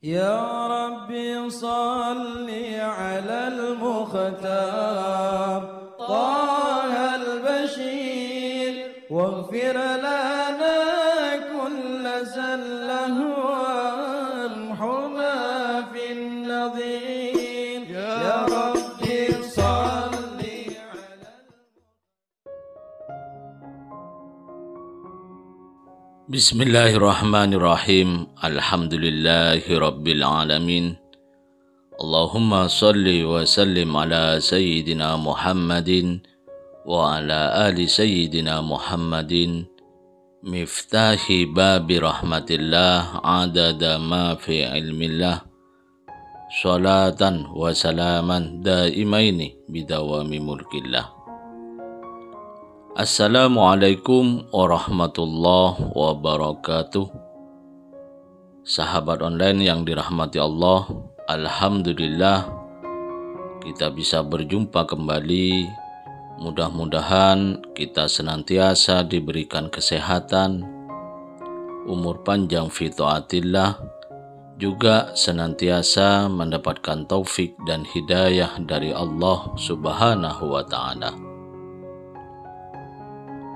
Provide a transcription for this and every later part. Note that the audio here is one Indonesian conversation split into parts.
يا ربي صل على المختار طه البشير واغفر لنا كل زله وامحنا في النظير يا ربي صل على Bismillahirrahmanirrahim. Alhamdulillahi rabbil alamin. Allahumma salli wa sallim ala sayyidina Muhammadin wa ala ali sayyidina Muhammadin miftahi babi rahmatillah adada ma fi ilmillah salatan wa salaman daimaini bidawami mulkillah. Assalamualaikum warahmatullahi wabarakatuh. Sahabat online yang dirahmati Allah, alhamdulillah kita bisa berjumpa kembali. Mudah-mudahan kita senantiasa diberikan kesehatan, umur panjang fi taatillah, juga senantiasa mendapatkan taufik dan hidayah dari Allah Subhanahu wa ta'ala.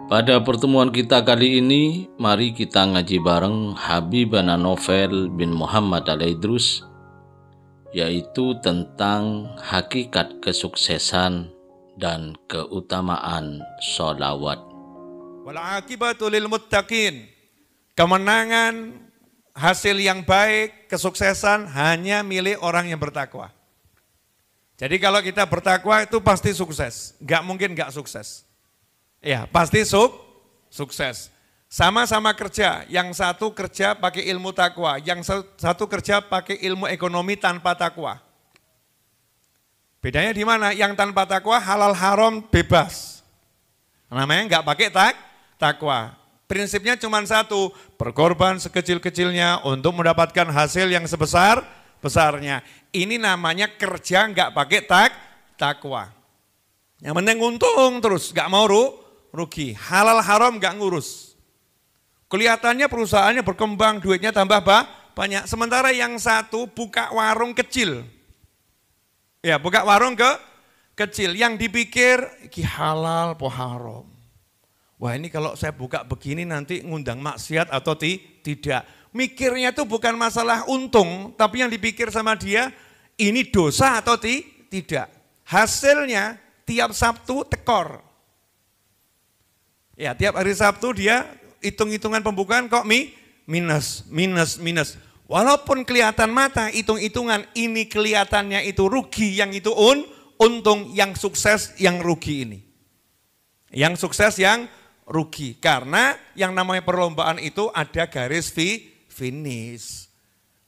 Pada pertemuan kita kali ini, mari kita ngaji bareng Habibana Novel bin Muhammad Al-Idrus, yaitu tentang hakikat kesuksesan dan keutamaan sholawat. Wal aqibatu lil muttaqin. Kemenangan, hasil yang baik, kesuksesan hanya milik orang yang bertakwa. Jadi kalau kita bertakwa itu pasti sukses, nggak mungkin nggak sukses. Ya, pasti sukses. Sama-sama kerja, yang satu kerja pakai ilmu takwa, yang satu kerja pakai ilmu ekonomi tanpa takwa. Bedanya di mana? Yang tanpa takwa halal haram bebas. Namanya nggak pakai takwa. Prinsipnya cuma satu, berkorban sekecil-kecilnya untuk mendapatkan hasil yang sebesar-besarnya. Ini namanya kerja nggak pakai takwa. Yang penting untung terus, nggak mau rugi, halal haram gak ngurus. Kelihatannya perusahaannya berkembang, duitnya tambah banyak. Sementara yang satu buka warung kecil. Ya, buka warung kecil. Yang dipikir, ini halal po haram. Wah, ini kalau saya buka begini nanti ngundang maksiat atau tidak. Mikirnya itu bukan masalah untung, tapi yang dipikir sama dia, ini dosa atau tidak. Hasilnya tiap Sabtu tekor. Ya, tiap hari Sabtu dia hitung-hitungan pembukaan kok minus. Walaupun kelihatan mata hitung-hitungan, ini kelihatannya itu rugi, yang itu untung, yang sukses yang rugi ini. Yang sukses yang rugi, karena yang namanya perlombaan itu ada garis finish.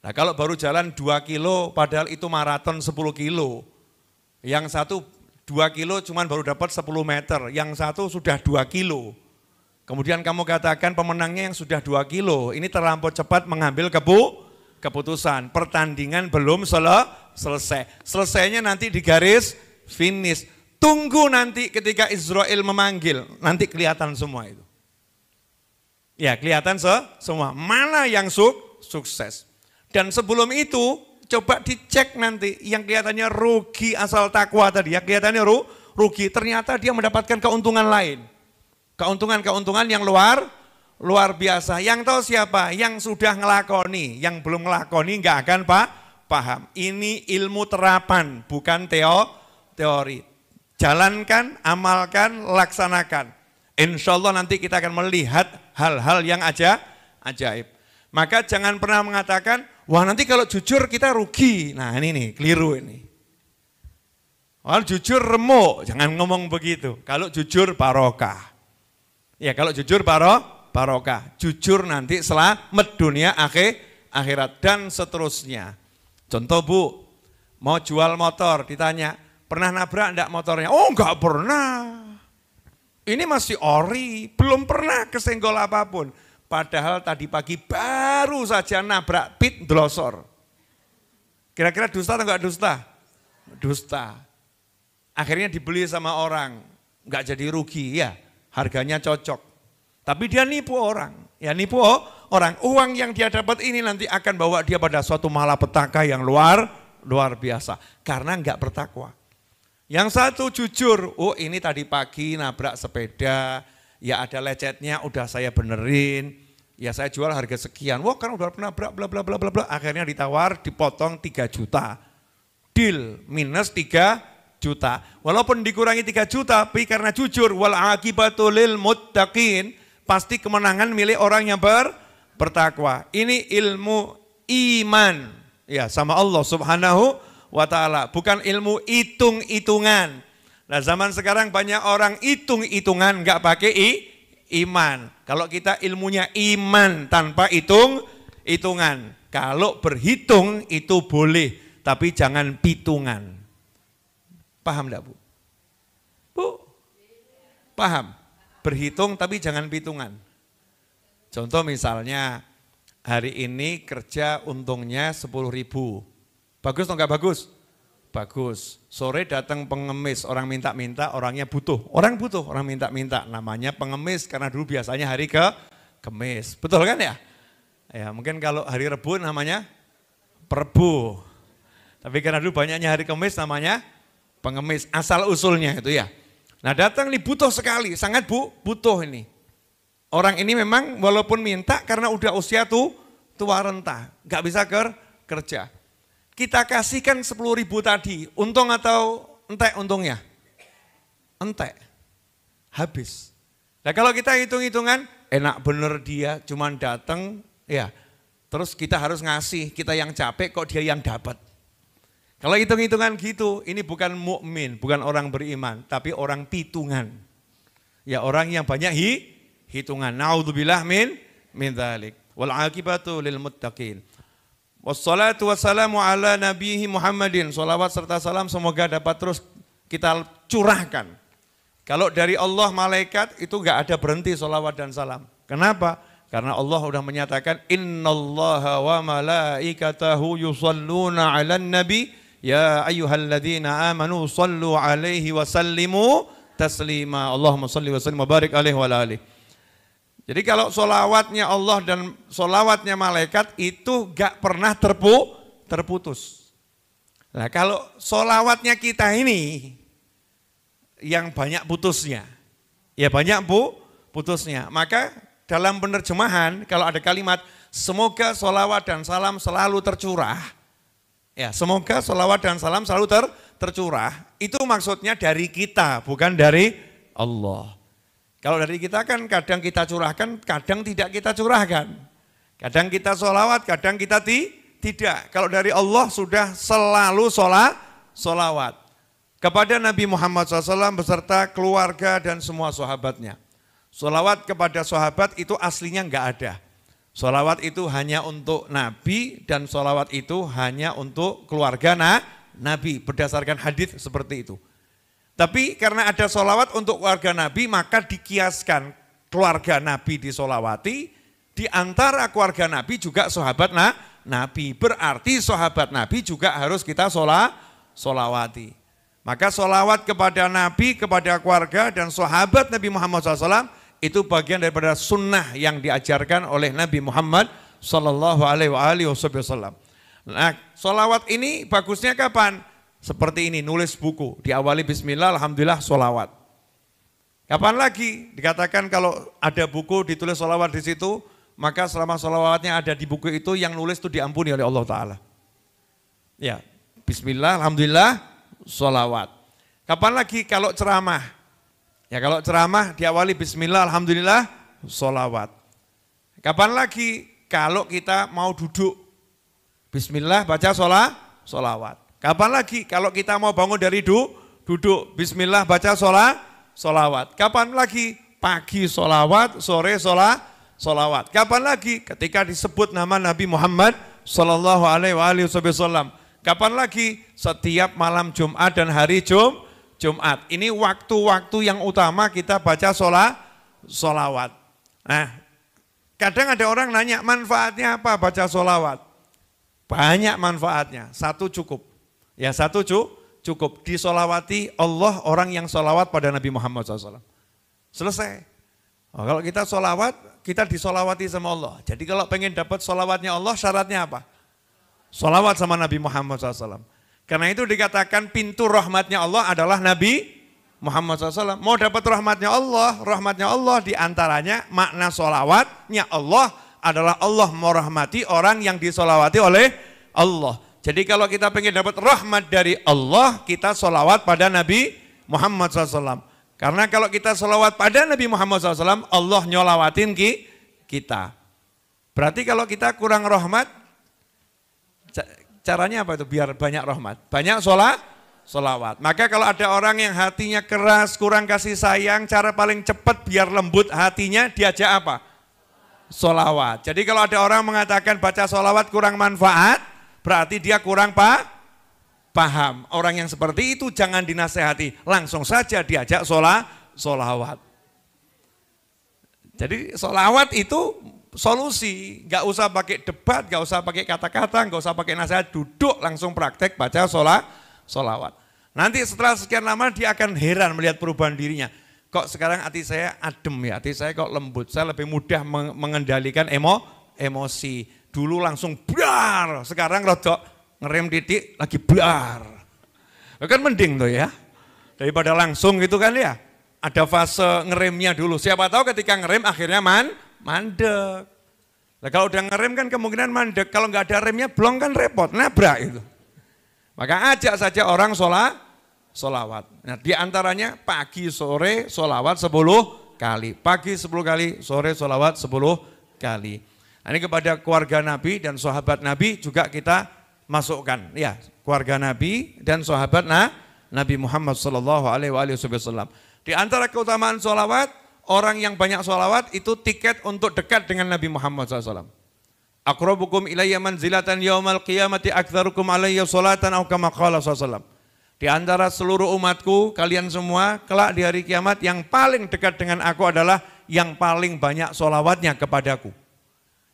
Nah kalau baru jalan 2 kilo padahal itu maraton 10 kilo. Yang satu 2 kilo cuman baru dapat 10 meter, yang satu sudah 2 kilo. Kemudian kamu katakan pemenangnya yang sudah 2 kilo, ini terlampau cepat mengambil keputusan. Pertandingan belum selesai. Selesainya nanti di garis finish. Tunggu nanti ketika Israel memanggil, nanti kelihatan semua itu. Ya kelihatan semua, mana yang sukses. Dan sebelum itu, coba dicek nanti yang kelihatannya rugi asal takwa tadi, ya kelihatannya rugi, ternyata dia mendapatkan keuntungan lain. Keuntungan yang luar biasa. Yang tahu siapa? Yang sudah ngelakoni, yang belum ngelakoni nggak akan paham. Ini ilmu terapan, bukan teori. Jalankan, amalkan, laksanakan. Insya Allah nanti kita akan melihat hal-hal yang ajaib. Maka jangan pernah mengatakan, wah nanti kalau jujur kita rugi. Nah ini nih, keliru ini. Kalau jujur remuk, jangan ngomong begitu. Kalau jujur barokah. Ya kalau jujur barokah. Jujur nanti selamat dunia akhirat dan seterusnya. Contoh Bu, mau jual motor ditanya, pernah nabrak enggak motornya? Oh enggak pernah. Ini masih ori, belum pernah kesenggol apapun. Padahal tadi pagi baru saja nabrak pit glosor. Kira-kira dusta atau enggak dusta? Dusta. Akhirnya dibeli sama orang, enggak jadi rugi ya, harganya cocok. Tapi dia nipu orang, ya nipu orang. Uang yang dia dapat ini nanti akan bawa dia pada suatu malapetaka yang luar biasa. Karena enggak bertakwa. Yang satu jujur, oh ini tadi pagi nabrak sepeda, ya ada lecetnya udah saya benerin, ya saya jual harga sekian. Wah kan udah nabrak bla bla bla bla bla. Akhirnya ditawar dipotong 3 juta. Deal minus 3 juta. Walaupun dikurangi 3 juta, tapi karena jujur, wal aqibatu lil muttaqin, pasti kemenangan milik orang yang bertakwa. Ini ilmu iman ya sama Allah Subhanahu wa taala, bukan ilmu hitung-hitungan. Nah, zaman sekarang banyak orang hitung-hitungan enggak pakai iman. Kalau kita ilmunya iman tanpa hitung-hitungan. Kalau berhitung itu boleh, tapi jangan pitungan. Paham enggak Bu? Bu? Paham? Berhitung tapi jangan pitungan. Contoh misalnya hari ini kerja untungnya 10.000. Bagus atau enggak bagus? Bagus. Sore datang pengemis, orang minta-minta, orangnya butuh. Orang butuh, orang minta-minta. Namanya pengemis karena dulu biasanya hari Kemis. Betul kan ya? Ya mungkin kalau hari Rebu namanya Perbu. Tapi karena dulu banyaknya hari Kemis namanya pengemis, asal usulnya itu ya. Nah datang nih butuh sekali, sangat butuh ini. Orang ini memang walaupun minta karena udah usia tua renta, gak bisa kerja. Kita kasihkan 10.000 tadi, untung atau entek untungnya? Entek, habis. Nah kalau kita hitung-hitungan, enak bener dia cuman datang, ya. Terus kita harus ngasih, kita yang capek kok dia yang dapat. Kalau hitung-hitungan gitu, ini bukan mukmin, bukan orang beriman, tapi orang pitungan. Ya orang yang banyak hitungan. Naudzubillah min dzalik. Wal aqibatu lil muttaqin. Wassalatu wassalamu ala nabiyhi Muhammadin. Shalawat serta salam semoga dapat terus kita curahkan. Kalau dari Allah malaikat itu enggak ada berhenti shalawat dan salam. Kenapa? Karena Allah sudah menyatakan innallaha wa malaikatahu yusalluna 'alan nabi. Ya ayyuhalladzina amanu sallu alaihi wa sallimu taslima. Allahumma salli wa sallim wa barik alaihi wa alihi. Jadi kalau sholawatnya Allah dan sholawatnya malaikat itu gak pernah terputus. Nah kalau sholawatnya kita ini yang banyak putusnya. Ya banyak putusnya. Maka dalam penerjemahan kalau ada kalimat semoga sholawat dan salam selalu tercurah. Ya, semoga sholawat dan salam selalu tercurah. Itu maksudnya dari kita, bukan dari Allah. Kalau dari kita kan kadang kita curahkan, kadang tidak kita curahkan. Kadang kita sholawat, kadang kita tidak. Kalau dari Allah sudah selalu sholawat. Kepada Nabi Muhammad SAW beserta keluarga dan semua sahabatnya. Sholawat kepada sahabat itu aslinya enggak ada. Sholawat itu hanya untuk Nabi dan sholawat itu hanya untuk keluarga Nabi berdasarkan hadis seperti itu. Tapi karena ada sholawat untuk keluarga Nabi maka dikiaskan keluarga Nabi disolawati, di antara keluarga Nabi juga sahabat Nabi. Berarti sahabat Nabi juga harus kita solawati. Maka sholawat kepada Nabi, kepada keluarga dan sahabat Nabi Muhammad SAW itu bagian daripada sunnah yang diajarkan oleh Nabi Muhammad sallallahu alaihi wasallam. Nah, sholawat ini bagusnya kapan? Seperti ini, nulis buku, diawali bismillah, alhamdulillah, sholawat. Kapan lagi? Dikatakan kalau ada buku ditulis sholawat di situ, maka selama sholawatnya ada di buku itu yang nulis itu diampuni oleh Allah Ta'ala. Ya, bismillah, alhamdulillah, sholawat. Kapan lagi kalau ceramah? Ya kalau ceramah diawali bismillah, alhamdulillah, sholawat. Kapan lagi kalau kita mau duduk? Bismillah, baca sholawat. Kapan lagi kalau kita mau bangun dari duduk? Bismillah, baca sholawat. Kapan lagi? Pagi sholawat, sore sholawat. Kapan lagi? Ketika disebut nama Nabi Muhammad sallallahu alaihi wasallam. Kapan lagi? Setiap malam Jumat dan hari Jumat. Ini waktu-waktu yang utama kita baca sholawat. Nah, kadang ada orang nanya manfaatnya apa baca sholawat? Banyak manfaatnya, satu cukup. Ya satu cukup, disolawati Allah orang yang sholawat pada Nabi Muhammad SAW. Selesai. Oh, kalau kita sholawat, kita disolawati sama Allah. Jadi kalau pengen dapat sholawatnya Allah, syaratnya apa? Sholawat sama Nabi Muhammad SAW. Karena itu dikatakan pintu rahmatnya Allah adalah Nabi Muhammad SAW. Mau dapat rahmatnya Allah diantaranya makna sholawatnya Allah adalah Allah merahmati orang yang disolawati oleh Allah. Jadi kalau kita pengen dapat rahmat dari Allah, kita sholawat pada Nabi Muhammad SAW. Karena kalau kita sholawat pada Nabi Muhammad SAW, Allah nyolawatin kita. Berarti kalau kita kurang rahmat, caranya apa itu biar banyak rahmat? Banyak sholawat. Maka kalau ada orang yang hatinya keras, kurang kasih sayang, cara paling cepat biar lembut hatinya, diajak apa? Sholawat. Jadi kalau ada orang mengatakan baca sholawat kurang manfaat, berarti dia kurang paham. Orang yang seperti itu jangan dinasehati, langsung saja diajak sholawat. Jadi sholawat itu solusi, gak usah pakai debat, gak usah pakai kata-kata, gak usah pakai nasihat, duduk langsung praktek baca sholawat. Nanti setelah sekian lama dia akan heran melihat perubahan dirinya. Kok sekarang hati saya adem ya, hati saya kok lembut, saya lebih mudah mengendalikan emosi. Dulu langsung blar, sekarang rodok ngerem titik lagi blar. Kan mending tuh ya, daripada langsung gitu kan ya. Ada fase ngeremnya dulu, siapa tahu ketika ngerem akhirnya mandek. Nah, kalau udah ngerem kan kemungkinan mandek, kalau nggak ada remnya blong kan repot, nabrak itu. Maka ajak saja orang sholawat. Nah, diantaranya pagi sore sholawat 10 kali, pagi 10 kali, sore sholawat 10 kali. Nah, ini kepada keluarga Nabi dan sahabat Nabi juga kita masukkan, ya, keluarga Nabi dan sahabat Nabi Muhammad SAW. Di antara keutamaan sholawat, orang yang banyak sholawat itu tiket untuk dekat dengan Nabi Muhammad SAW. Aqrabukum ilayya manzilatan yaumal qiyamati aktsarukum alayya sholatan atau kama qala SAW. Di antara seluruh umatku, kalian semua kelak di hari kiamat yang paling dekat dengan aku adalah yang paling banyak sholawatnya kepadaku.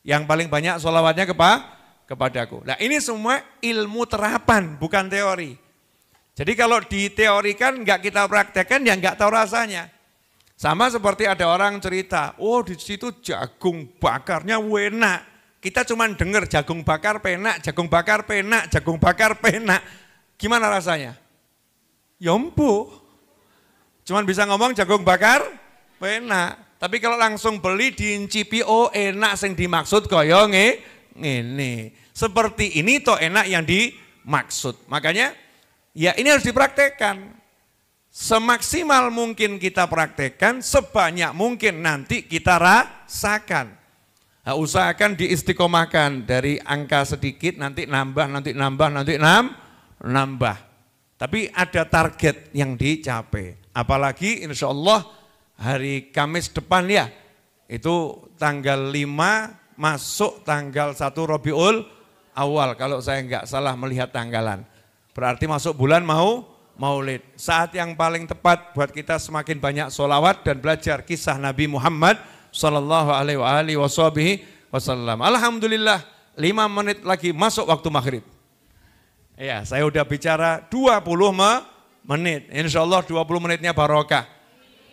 Yang paling banyak sholawatnya kepadaku. Nah, ini semua ilmu terapan, bukan teori. Jadi kalau diteorikan nggak kita praktekkan ya nggak tahu rasanya. Sama seperti ada orang cerita, oh di situ jagung bakarnya enak. Kita cuma dengar jagung bakar penak, jagung bakar penak, jagung bakar penak. Gimana rasanya? Ya empuk. Cuman bisa ngomong jagung bakar penak. Tapi kalau langsung beli diincipi, oh enak sing dimaksud kaya ngene. Seperti ini toh enak yang dimaksud. Makanya ya ini harus dipraktekkan. Semaksimal mungkin kita praktekkan, sebanyak mungkin nanti kita rasakan. Nah, usahakan diistiqomahkan dari angka sedikit nanti nambah. Tapi ada target yang dicapai. Apalagi insya Allah hari Kamis depan ya, itu tanggal 5 masuk tanggal 1 Rabiul Awal kalau saya enggak salah melihat tanggalan. Berarti masuk bulan Maulid. Saat yang paling tepat buat kita semakin banyak sholawat dan belajar kisah Nabi Muhammad sallallahu alaihi wasallam. Alhamdulillah 5 menit lagi masuk waktu maghrib. Ya, saya udah bicara 20 menit. Insya Allah 20 menitnya barokah.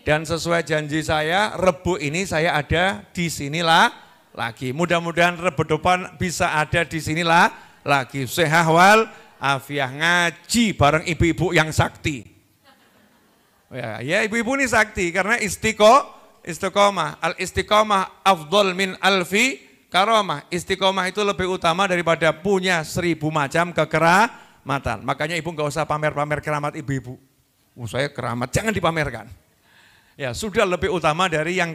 Dan sesuai janji saya, Rebu ini saya ada di sinilah lagi. Mudah-mudahan Rebu depan bisa ada di sinilah lagi. Sehat wal afiah, ngaji bareng ibu-ibu yang sakti. Ya ibu-ibu ini sakti karena istiqomah. Al istiqomah afdol min alfi karamah. Istiqomah itu lebih utama daripada punya 1000 macam kekeramatan. Makanya ibu nggak usah pamer-pamer keramat ibu-ibu. Saya keramat, jangan dipamerkan. Ya sudah lebih utama dari yang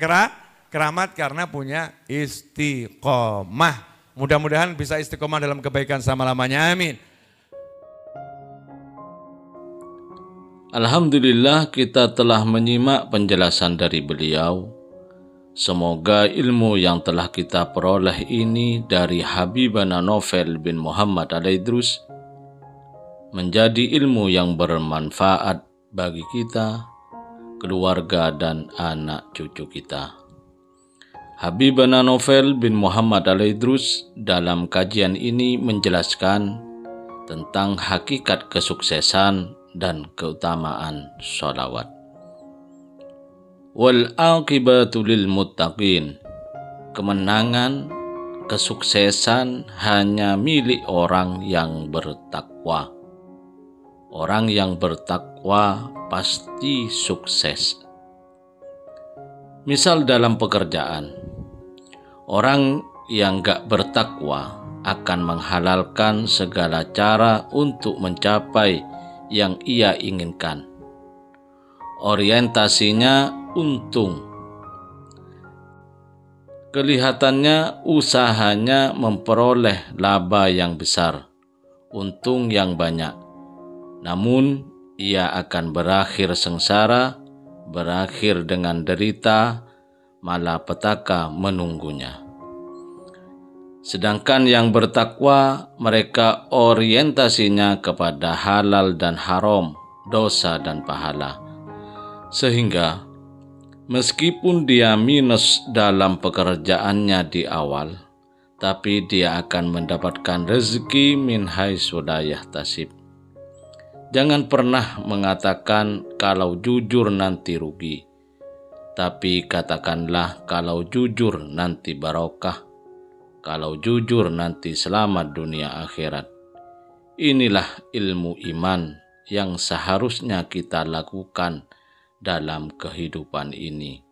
keramat karena punya istiqomah. Mudah-mudahan bisa istiqomah dalam kebaikan selama-lamanya. Amin. Alhamdulillah kita telah menyimak penjelasan dari beliau. Semoga ilmu yang telah kita peroleh ini dari Habibana Novel bin Muhammad Al-Idrus menjadi ilmu yang bermanfaat bagi kita, keluarga dan anak cucu kita. Habibana Novel bin Muhammad Al-Idrus dalam kajian ini menjelaskan tentang hakikat kesuksesan dan keutamaan sholawat. Wal aqibatu lil muttaqin. Kemenangan, kesuksesan hanya milik orang yang bertakwa. Orang yang bertakwa pasti sukses. Misal dalam pekerjaan, orang yang gak bertakwa akan menghalalkan segala cara untuk mencapai yang ia inginkan. Orientasinya untung. Kelihatannya usahanya memperoleh laba yang besar, untung yang banyak. Namun ia akan berakhir sengsara, berakhir dengan derita, malapetaka menunggunya. Sedangkan yang bertakwa, mereka orientasinya kepada halal dan haram, dosa dan pahala. Sehingga meskipun dia minus dalam pekerjaannya di awal, tapi dia akan mendapatkan rezeki min haitsu la yahtasib. Jangan pernah mengatakan kalau jujur nanti rugi, tapi katakanlah kalau jujur nanti barokah. Kalau jujur nanti selamat dunia akhirat. Inilah ilmu iman yang seharusnya kita lakukan dalam kehidupan ini.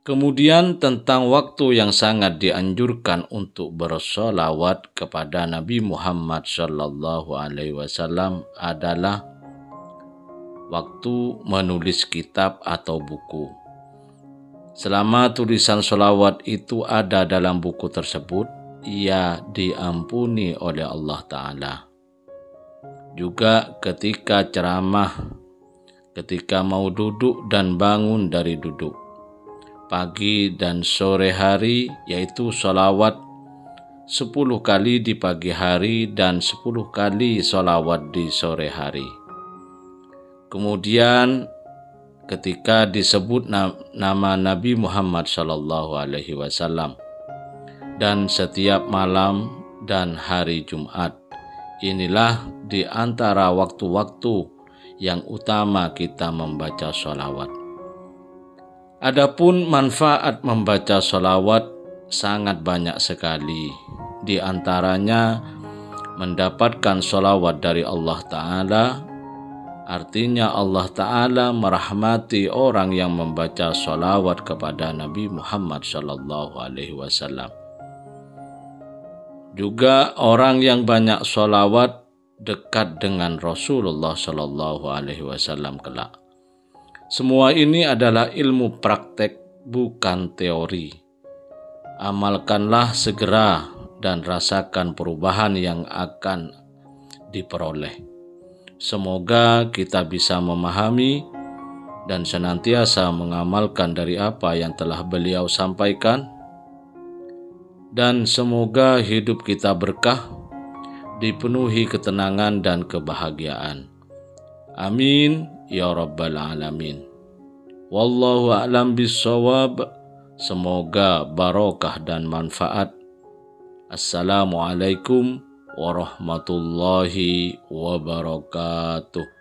Kemudian tentang waktu yang sangat dianjurkan untuk bersolawat kepada Nabi Muhammad SAW adalah waktu menulis kitab atau buku. Selama tulisan sholawat itu ada dalam buku tersebut, ia diampuni oleh Allah Ta'ala. Juga ketika ceramah, ketika mau duduk dan bangun dari duduk, pagi dan sore hari, yaitu sholawat 10 kali di pagi hari dan 10 kali sholawat di sore hari. Kemudian ketika disebut nama Nabi Muhammad SAW dan setiap malam dan hari Jumat, inilah di antara waktu-waktu yang utama kita membaca sholawat. Adapun manfaat membaca sholawat sangat banyak sekali. Di antaranya mendapatkan sholawat dari Allah Ta'ala. Artinya Allah Ta'ala merahmati orang yang membaca sholawat kepada Nabi Muhammad SAW. Juga orang yang banyak sholawat dekat dengan Rasulullah SAW kelak. Semua ini adalah ilmu praktek, bukan teori. Amalkanlah segera dan rasakan perubahan yang akan diperoleh. Semoga kita bisa memahami dan senantiasa mengamalkan dari apa yang telah beliau sampaikan. Dan semoga hidup kita berkah, dipenuhi ketenangan dan kebahagiaan. Amin ya rabbal alamin. Wallahu a'lam bissawab. Semoga barokah dan manfaat. Assalamualaikum warahmatullahi wabarakatuh.